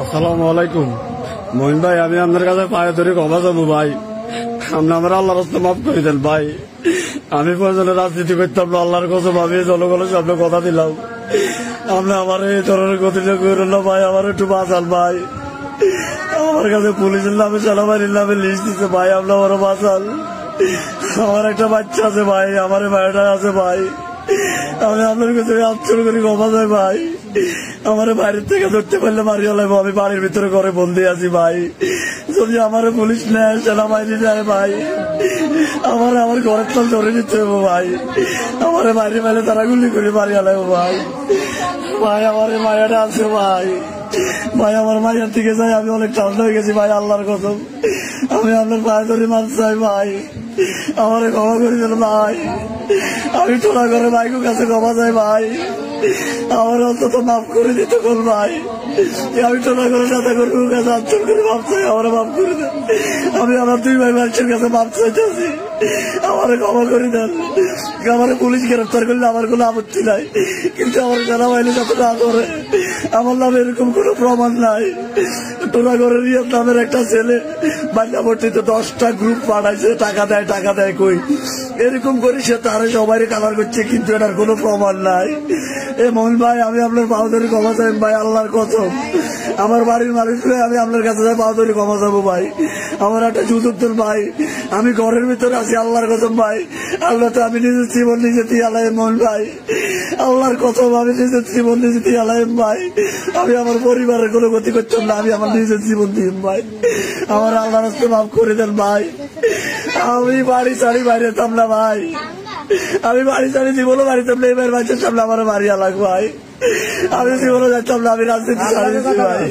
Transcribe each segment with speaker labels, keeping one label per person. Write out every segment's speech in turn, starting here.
Speaker 1: আসসালামু আলাইকুম। মহিন ভাই, আমি আপনার কাছে পায়ে ধরে ক্ষমা চাবো ভাই। আপনি আমার আল্লাহর রাস্তা মাফ করে দেন ভাই। আমি প্রয়োজনে রাজনীতি করতাম না, আল্লাহর কসম আমি জনগণের সামনে কথা দিলাম। আপনি আমার এই ধরনের গতিটা করেন না ভাই, আমার একটু বাঁচান ভাই। আমার কাছে পুলিশের নামে সেনাবাহিনীর নামে লিস্ট দিচ্ছে ভাই, আপনি আমারও বাঁচান। আমার একটা বাচ্চা আছে ভাই, আমার ভাইটা আছে ভাই। আমি আপনার কাছে আশ্চর্য করি ক্ষমা চাই ভাই। আমার বাইরের থেকে ধরতে পারলে মারিয়া লাগবো, আমি বাড়ির ভিতরে ঘরে বন্দি আছি ভাই। যদি আমার পুলিশ নেয়, সেনাবাহিনী নেয় ভাই, আমার ঘরের তল ধরে নিতে হবে ভাই। আমার বাইরে মেলে তারা গুলি করে মারিয়া লাগবো ভাই। ভাই আমার মায়াটা আছে ভাই। ভাই আমার মায়ের থেকে যাই, আমি অনেক ঠান্ডা হয়ে গেছি ভাই, আল্লাহর কসম। আমি আপনার পায়ে ধরে মার চাই ভাই, আমার ক্ষমা করে দেন ভাই। আমি টোলা করে ভাইকের কাছে ক্ষমা চাই ভাই, আমার অন্তত মাফ করে দিতে বল ভাই। আমি টোলা করে সাথে করে কাছে আঞ্চল করে মাপ চাই, আমার মাফ করে দেন। আমি আমার দুই ভাই মানুষের কাছে মাপ চাইতেছি, আমার ক্ষমা করে দেন। আমার পুলিশ গ্রেফতার করলে আমার কোনো আপত্তি নাই, কিন্তু আমার সেনাবাহিনী যত না করে, আমার নামে এরকম কোনো প্রমাণ নাই। টোলা করে রিয়াদ নামের একটা ছেলে বান্যাবর্তীতে 10টা গ্রুপ পাঠাইছে, টাকা দেয় কই এরকম করে সে তারা সবাই কালার করছে, কিন্তু এটার কোনো প্রমাণ নাই। এ মহিন ভাই, আমি আপনার বাহাদুরি ক্ষমা চাই ভাই, আল্লাহর কসম। আমার বাড়ির মালিক হয়ে আমি আপনার কাছে যাই, বাহাদুরি ক্ষমা চাবো ভাই। আমার একটা সুযোগ দেন ভাই, আমি ঘরের ভিতরে আছি, আল্লাহর কসম ভাই। আল্লাহ তো আমি নিজের জীবন নিজে দিয়ে আলাইম মহিন ভাই, আল্লাহর কসম আমি নিজের জীবন নিজে দিয়ে আলাইম ভাই। আমি আমার পরিবারের কোনো ক্ষতি করতাম না, আমি আমার নিজের জীবন দিই ভাই। আমার আল্লাহর রাস্তা মাফ করে দেন ভাই। আমি বাড়ি ছাড়ি বাইরে যেতাম না ভাই, আমি বাড়ি ছাড়ি জীবনও বাড়িতাম না, এবার বাচ্চার সামনে আমার বাড়ি আলাগ ভাই। আমি জীবনও যাচ্তাম না, আমি রাজনীতি ছাড়িয়েছি ভাই।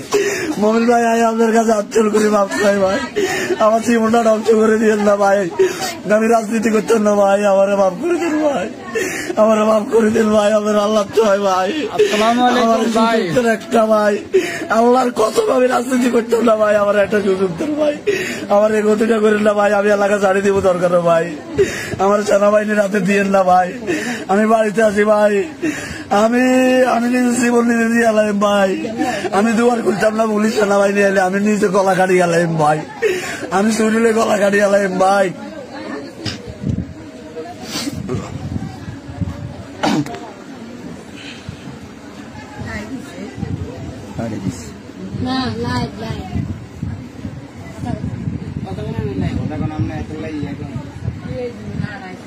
Speaker 1: মমিন ভাই, আমি আপনার কাছে আচ্ছল করে মাফ চাই ভাই, আমার জীবনটা ধ্বংস করে দিয়েন না ভাই। আমি রাজনীতি করতাম না ভাই, আমার মাফ করে দেন ভাই, আমার মাফ করে দেন ভাই। আমার আল্লাহ চাই ভাই, আমার একটা ভাই, আল্লাহর কসম আমি রাজনীতি করতাম না ভাই, আমার একটা সুযোগ দেন ভাই। আমার এই গতিটা করেন না ভাই, আমি এলাকা ছাড়িয়ে দিব দরকার ভাই। আমার সেনাবাহিনীর হাতে দিয়েন না ভাই, আমি বাড়িতে আছি ভাই। আমি নিজে জীবন নিজে দিয়ে এলাম ভাই। আমি দুয়ার খুলতাম না, পুলিশ সেনাবাহিনী এলে আমি নিজে গলা কাটি এলাম ভাই, আমি শরীরে গলা কাটি এলাম ভাই।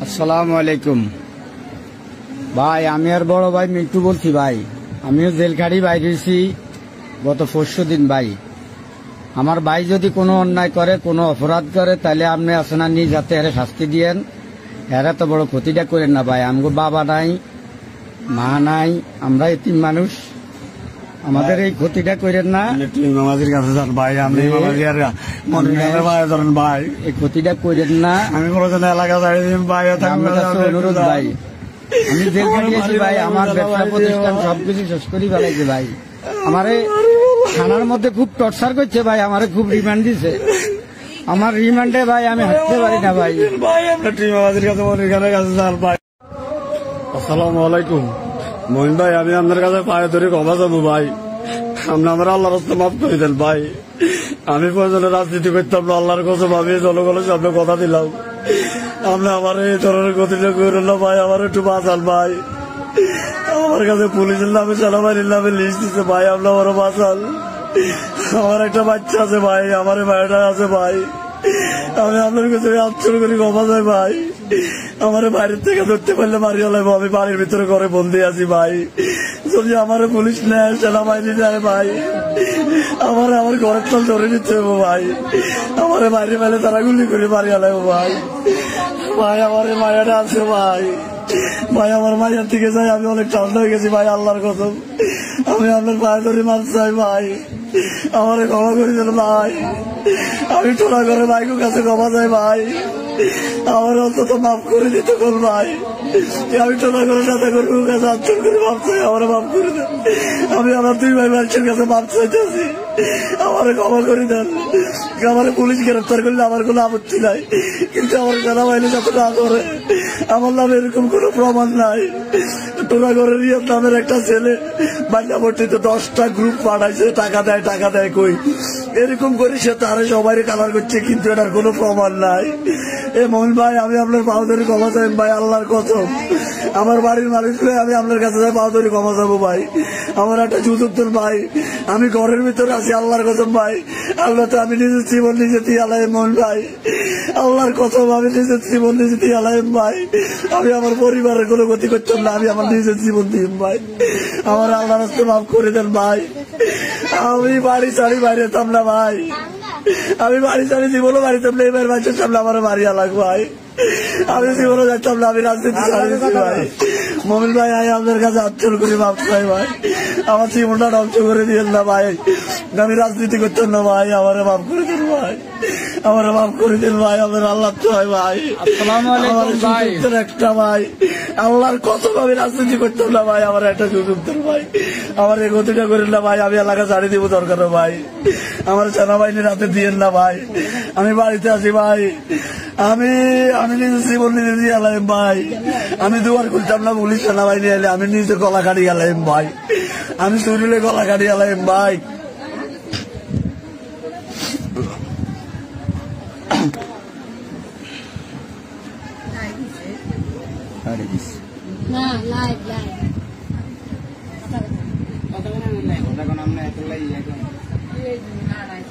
Speaker 2: আসসালামু আলাইকুম ভাই, আমি আর বড় ভাই মিন্টু বলছি ভাই। আমিও জেলখাড়ি বাইরেছি গত 4 দিন ভাই। আমার ভাই যদি কোনো অন্যায় করে, কোনো অপরাধ করে, তাহলে আপনি আসেনা নিজ হাতে এর শাস্তি দিয়েন। এরা তো বড় ক্ষতিটা করেন না ভাই। আমাকে বাবা নাই, মা নাই, আমরা এতিম মানুষ, আমাদের এই ক্ষতিটা করেন না।
Speaker 1: মামাজির কাছে যান ভাই, আমি ভাই
Speaker 2: এই ক্ষতিটা করেন না।
Speaker 1: আমি কোনো এলাকা ভাই,
Speaker 2: অনুরোধ ভাই, আমি জেল খাটিয়েছি ভাই, আমার ব্যবসা প্রতিষ্ঠান সবকিছু শেষ করি ফেলাইছে ভাই। আমারে থানার মধ্যে খুব টর্চার করছে ভাই, আমারে খুব রিমান্ড দিছে। আমার রিমান্ডে ভাই আমি হাঁটতে পারি না ভাই।
Speaker 1: আসসালামু আলাইকুম। মহিন ভাই, আমি আপনার কাছে পায়ে ধরে ক্ষমা চাবো ভাই, আপনি আমার আল্লাহর রাস্তা মাফ করে দেন ভাই। আমি প্রয়োজনে রাজনীতি করতাম না, আল্লাহর কসম আমি জনগণের সামনে কথা দিলাম। আপনি আমার এই ধরনের গতিটা করেন না ভাই, আমার একটু বাঁচান ভাই। আমার কাছে পুলিশের নামে সেনাবাহিনীর নামে লিস্ট দিচ্ছে ভাই, আপনি আমারও বাঁচান। আমার একটা বাচ্চা আছে ভাই, আমার ভাইটা আছে ভাই। আমি আপনার কাছে আশ্চর্য করি ক্ষমা চাই ভাই। আমার বাইরের থেকে ধরতে পারলে মারিয়া লাগবো, আমি বাড়ির ভিতরে ঘরে বন্দি আছি ভাই। যদি আমার পুলিশ নেয়, সেনাবাহিনী নেয় ভাই, আমার ঘরের তল ধরে নিতে হবে ভাই। আমার বাইরে মেলে তারা গুলি করে মারিয়া লাগবো ভাই। ভাই আমার মায়াটা আছে ভাই, ভাই আমার মায়ের থেকে যাই, আমি অনেক ঠান্ডা হয়ে গেছি ভাই, আল্লাহর কসম। আমি আপনার পায়ে ধরে মার চাই ভাই, আমার ক্ষমা করে দেন ভাই। আমি টোলা করে ভাইকের কাছে ক্ষমা চাই ভাই, আমার অন্তত মাফ করে দিতে বল ভাই। আমি টোলা করে সাথে করে কাছে আঞ্চল করে মাপ চাই, আমার মাফ করে দেন। আমি আমার দুই ভাই মানুষের কাছে মাপ চাইতেছি, আমার ক্ষমা করে দেন। আমার পুলিশ গ্রেফতার করলে আমার কোনো আপত্তি নাই, কিন্তু আমার সেনাবাহিনী যত না করে, আমার নামে এরকম কোনো প্রমাণ নাই। টোলাগড়ের রিয়াদ নামের একটা ছেলে বান্যাপট্টিতে 10টা গ্রুপ পাঠাইছে, টাকা দেয় কই, এরকম করে সে তারা সবাই কালার করছে, কিন্তু এটার কোনো প্রমাণ নাই। এ মহিন ভাই, আমি আপনার পাও ধরে ক্ষমা চাই ভাই, আল্লাহর কসম আমার বাড়ির মালিক হয়ে আমি আপনার কাছে যাই পাও ধরে ক্ষমা চাবো ভাই। আমার একটা সুযোগ দেন ভাই, আমি ঘরের ভিতরে আছি, আল্লাহর কসম ভাই, আল্লাহ তো আমি নিজের জীবন নিজে দিয়ে আলাইম মহিন ভাই, আল্লাহর কসম আমি নিজের জীবন নিজে দিয়ে আলাইম ভাই। আমি আমার পরিবারের কোনো ক্ষতি করতাম না, আমি আমার নিজের জীবন দিই ভাই, আমার আল্লাহর রাস্তা মাফ করে দেন ভাই। আমি বাড়ি ছাড়ি বাইরে যেতাম না ভাই, আমি বাড়ি ছাড়ি জীবনও বাড়িতাম না, এবার বাচ্চার সামনে আমার বাড়ি আলাগ ভাই, আমি জীবনও যাচ্তাম না, আমি রাজনীতি ছাড়িয়েছি ভাই। মমিন ভাই, আমি আপনার কাছে আচ্ছল করে মাফ চাই ভাই, আমার জীবনটা ধ্বংস করে দিয়েন না ভাই, আমি রাজনীতি করতাম না ভাই, আমারে মাফ করে দেন ভাই, আমারে মাফ করে দেন ভাই, আমার আল্লাহ চাই ভাই। আমার একটা ভাই, আল্লাহর কসম আমি রাজনীতি করতাম না ভাই, আমার একটা সুযোগ দেন ভাই, আমার এই গতিটা করেন না ভাই, আমি এলাকা ছাড়িয়ে দিব দরকার ভাই, আমার সেনাবাহিনীর হাতে দিয়েন না ভাই, আমি বাড়িতে আছি ভাই, আমি নিজে জীবন নিজে দিয়ে এলাম ভাই, আমি দুয়ার খুলতাম না পুলিশ সেনাবাহিনী এলে, আমি নিজে গলা কাটি এলাম ভাই, আমি শরীরে গলা কাটি এলাম ভাই।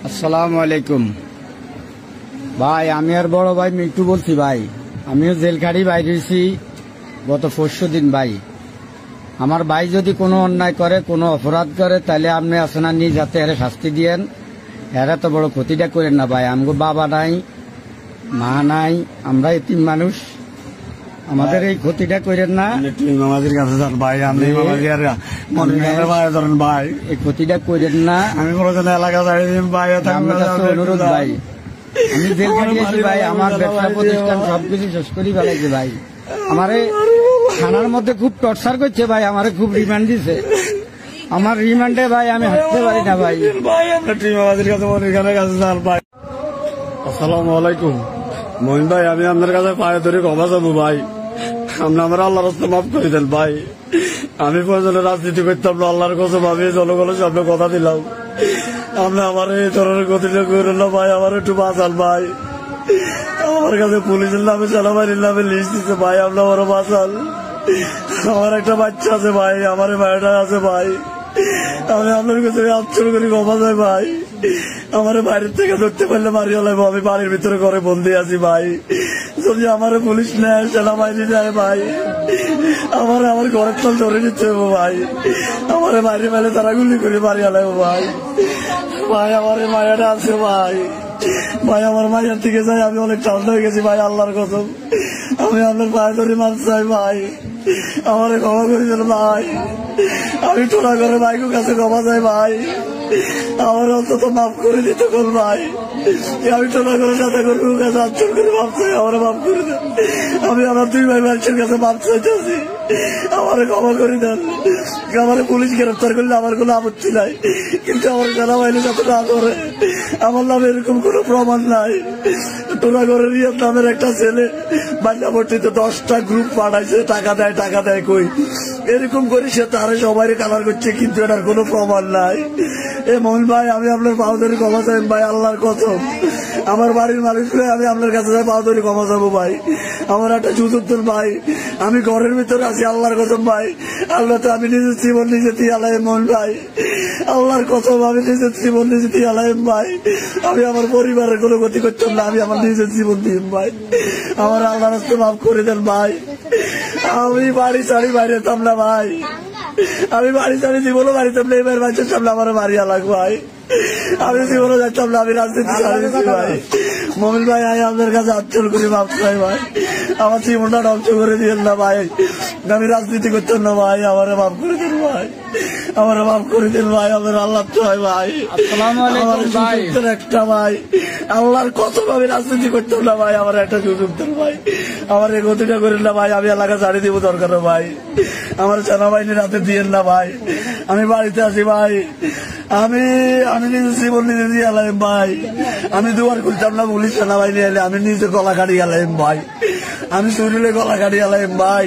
Speaker 2: আসসালামু আলাইকুম ভাই, আমি আর বড় ভাই মিন্টু বলছি ভাই। আমিও জেলখাড়ি বাইরে হয়েছি গত 400 দিন ভাই। আমার ভাই যদি কোনো অন্যায় করে, কোনো অপরাধ করে, তাহলে আপনি আসেনা নিজ হাতে এর শাস্তি দিয়েন, এরা তো বড় ক্ষতিটা করেন না ভাই। আমগো বাবা নাই, মা নাই, আমরা এতিম মানুষ, আমাদের এই ক্ষতিটা করেন না
Speaker 1: মামাজির কাছে যান ভাই, আমি ধরেন ভাই,
Speaker 2: এই ক্ষতিটা করেন না।
Speaker 1: আমি কোনো এলাকা ছাড়িয়ে ভাই,
Speaker 2: অনুরোধ ভাই, আমি জেল খাটিয়েছি ভাই, আমার ব্যবসা প্রতিষ্ঠান সবকিছু শেষ করি ফেলাইছে ভাই। আমারে থানার মধ্যে খুব টর্চার করছে ভাই, আমারে খুব রিমান্ড দিছে, আমার রিমান্ডে ভাই আমি হাঁটতে পারি না ভাই।
Speaker 1: আসসালামু আলাইকুম মহিন ভাই, আমি আপনার কাছে পায়ে ধরে ক্ষমা চাবো ভাই, আপনি আমার আল্লাহর রাস্তা মাফ করে দেন ভাই। আমি প্রয়োজনে রাজনীতি করতাম না, আল্লাহর কসম আমি জনগণের সামনে কথা দিলাম, আপনি আমার এই ধরনের গতিটা করেন না ভাই, আমার একটু বাঁচান ভাই। আমার কাছে পুলিশের নামে সেনাবাহিনীর নামে লিস্ট দিচ্ছে ভাই, আপনি আমারও বাঁচান। আমার একটা বাচ্চা আছে ভাই, আমার ভাইটা আছে ভাই, আমি আপনার কাছে আচ্ছল করে ক্ষমা চাই ভাই। আমার বাইরের থেকে ধরতে পারলে মারিয়া লাগবো, আমি বাড়ির ভিতরে ঘরে বন্দি আছি ভাই, যদি আমার পুলিশ নেয়, সেনাবাহিনী নেয় ভাই, আমার ঘরের তল ধরে নিচ্ছে ভাই, আমার বাইরে মেলে তারা গুলি করে মারিয়া লাগবো ভাই। ভাই আমার মায়াটা আছে ভাই, ভাই আমার মায়ের থেকে যাই, আমি অনেক ঠান্ডা হয়ে গেছি ভাই, আল্লাহর কসম আমি আপনার পায়ে ধরে মাছ চাই ভাই, আমার ক্ষমা করে দেন ভাই। আমি টোলা করে ভাইকের কাছে ক্ষমা চাই ভাই, আমার অন্তত মাফ করে দিতে বল ভাই। আমি টোলা করে সাথে করে কাছে আচ্ছল করে মাফ চাই, আমার মাফ করে দেন। আমি আমার 2 ভাই মানুষের কাছে মাফ চাইতেছি, আমার ক্ষমা করে দেন। আমার পুলিশ গ্রেফতার করলে আমার কোনো আপত্তি নাই, কিন্তু আমার সেনাবাহিনী যাতে না করে, আমার নামে এরকম কোনো প্রমাণ নাই। টোলাগড়ের রিয়াদ নামের একটা ছেলে বান্যাপট্টিতে 10টা গ্রুপ পাঠাইছে, টাকা দেয় কই, এরকম করে সে তারা সবাই কালার করছে, কিন্তু এটার কোনো প্রমাণ নাই। এ মহিন ভাই, আমি আপনার পাও ধরে ক্ষমা চাই ভাই, আল্লাহর কসম আমার বাড়ির মালিক হয়ে আমি আপনার কাছে যাই পাও ধরে ক্ষমা চাবো ভাই, আমার একটা সুযোগ দেন ভাই, আমি ঘরের ভিতরে আছি, আল্লাহর কসম ভাই, আল্লাহ তো আমি নিজের জীবন নিজে দিয়ে আলাইম মহিন ভাই, আল্লাহর কসম আমি নিজের জীবন নিজে দিয়ে আলাইম ভাই, আমি আমার পরিবারের কোনো ক্ষতি করতাম না, আমি আমার নিজের জীবন দিই ভাই, আমার আল্লাহর রাস্তা মাফ করে দেন ভাই। আমি বাড়ি ছাড়ি বাইরে যেতাম না ভাই, আমি বাড়ি ছাড়ি জীবনও বাড়িতাম না, এবার বাচ্চার সামনে আমার বাড়ি আলাগ ভাই, আমি জীবনও যাচ্তাম না, আমি রাজনীতি ছাড়িয়েছি ভাই। মমিন ভাই, আমি আপনার কাছে আচ্ছল করে মাফ চাই ভাই, আমার জীবনটা ধ্বংস করে দিয়েন না ভাই, আমি রাজনীতি করতাম না ভাই, আমার মাফ করে দেন ভাই, আমার মাফ করে দেন ভাই, আমার আল্লাহ চাই ভাই। আমার একটা ভাই, আল্লাহর কসম আমি রাজনীতি করতাম না ভাই, আমার একটা সুযোগ দেন ভাই, আমার এই গতিটা করেন না ভাই, আমি এলাকা ছাড়িয়ে দিব দরকার ভাই, আমার সেনাবাহিনীর হাতে দিয়েন না ভাই, আমি বাড়িতে আছি ভাই, আমি নিজে জীবন নিজে দিয়ে এলাম ভাই, আমি দুয়ার খুলতাম না পুলিশ সেনাবাহিনী এলে, আমি নিজে গলা কাটি এলাম ভাই, আমি শরীরে গলা কাটি এলাম ভাই।